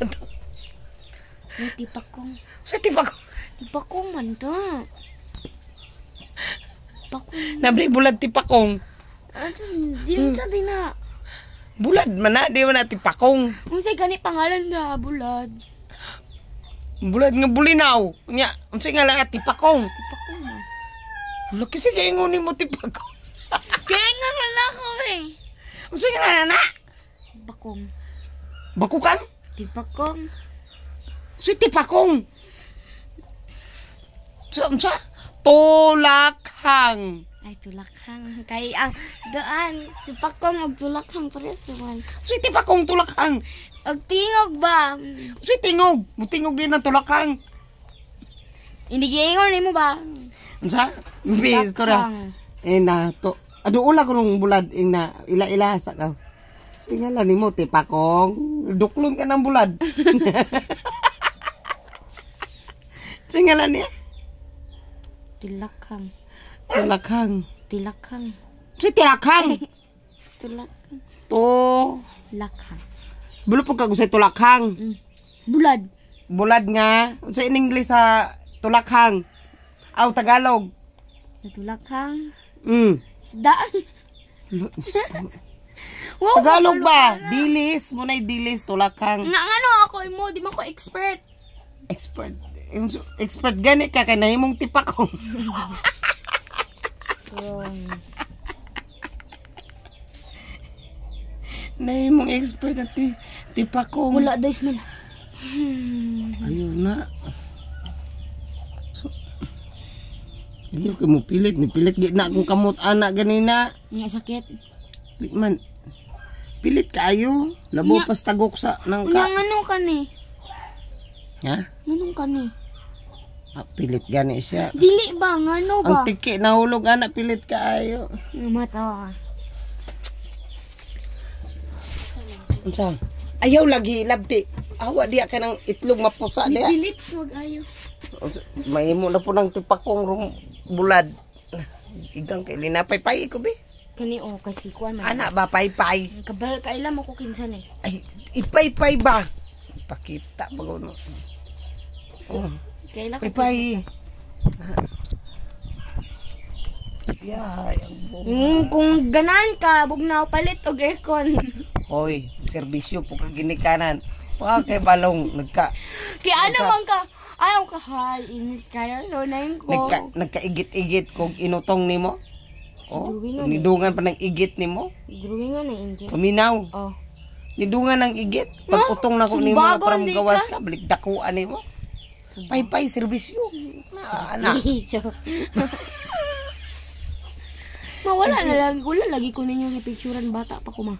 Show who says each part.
Speaker 1: Sa to.
Speaker 2: May tipakong.
Speaker 1: Sa tipakong.
Speaker 2: Tipakong man to. Tipakong.
Speaker 1: Nabri bulad tipakong.
Speaker 2: Din sa din na.
Speaker 1: Bulad man na, di man na tipakong.
Speaker 2: Unsay gani pangalan na bulad.
Speaker 1: Bulad nga bulinaw. Nya, unsay nga lang tipakong.
Speaker 2: Tipakong man.
Speaker 1: Laki sige ingon mo tipakong.
Speaker 2: Kaya nga na ako eh.
Speaker 1: Unsay nga na?
Speaker 2: Tipakong.
Speaker 1: Bakukang?
Speaker 2: Tipakong.
Speaker 1: Si tipakong. Sa tulakhang.
Speaker 2: Ay, tulakhang. Kay ang daan, tipakong og tulakhang pares naman.
Speaker 1: Si tipakong tulakhang.
Speaker 2: Og tingog ba?
Speaker 1: Si tingog. Mutingog din ang tulakhang.
Speaker 2: Hindi giingon nimo ba?
Speaker 1: Unsa? Bis to ra. Na to. Ado ula ko nung bulad ina ila-ila sa ka. Singala nimo tipakong. Duklon ka ng bulad. Singala niya.
Speaker 2: Tulakhang.
Speaker 1: Tulakhang.
Speaker 2: Tilakhang.
Speaker 1: Si tulakhang.
Speaker 2: Tulakhang.
Speaker 1: To.
Speaker 2: Lakhang.
Speaker 1: Bulo pag kagusay tulakhang.
Speaker 2: Bulad.
Speaker 1: Bulad nga. Sa in English sa tulakhang. Aw Tagalog.
Speaker 2: Tulakhang. Daan. Wow,
Speaker 1: Tagalog ba? Dilis. Muna'y dilis. Tulakhang.
Speaker 2: Nga ano ako mo, di man ko expert.
Speaker 1: Expert. Expert gani ka kay nahimong tipakong. Nahimong expert at tipakong.
Speaker 2: Wala daw smell.
Speaker 1: Ayun na. So, diyo kay mo pilit. Nipilit na akong kamot anak ganina.
Speaker 2: Nga sakit.
Speaker 1: Man. Pilit kaayo. Labo pas tagok sa nang
Speaker 2: Nga ano ka ni?
Speaker 1: Ha?
Speaker 2: Nanong ka ni?
Speaker 1: Pilit gani siya.
Speaker 2: Dili ba? Nga ano ba?
Speaker 1: Ang tiki nahulog anak pilit kaayo.
Speaker 2: Matawa ka.
Speaker 1: Unsa? Ayaw lagi labti. Awa diya ka ng itlog mapusa diya.
Speaker 2: Pilit wag ayo.
Speaker 1: Mahimo na po ng tipakong bulad. Igang kay linapay-pay ko be.
Speaker 2: Kani o kasi kuan man.
Speaker 1: Anak ba pay-pay?
Speaker 2: Kabal ka ila mo ko kinsan eh.
Speaker 1: Ay, ipay-pay ba? Pakita pag ano. Oh,
Speaker 2: Kaila ka.
Speaker 1: pay-pay. Yay,
Speaker 2: Kung ganan ka, bugnaw palit og aircon.
Speaker 1: Hoy, serbisyo po kag ginikanan. Wa kay balong nagka
Speaker 2: Kaya ano man ka? Ayaw ka hay, init kaya so nain ko.
Speaker 1: nagkaigit-igit kog inutong nimo. Oh,
Speaker 2: Drawingan
Speaker 1: nidungan pa ng igit nimo.
Speaker 2: Drawingan na engine.
Speaker 1: Paminaw.
Speaker 2: Oh.
Speaker 1: Nidungan ng igit. Pag utong na ko nimo nga
Speaker 2: sumbagon
Speaker 1: parang
Speaker 2: di
Speaker 1: gawas
Speaker 2: ka?
Speaker 1: ka, balik dakuan nimo. Pay-pay serbisyo. Anak.
Speaker 2: Mawala na lang. Wala lagi ko ninyo sa picturean bata pa ko ma.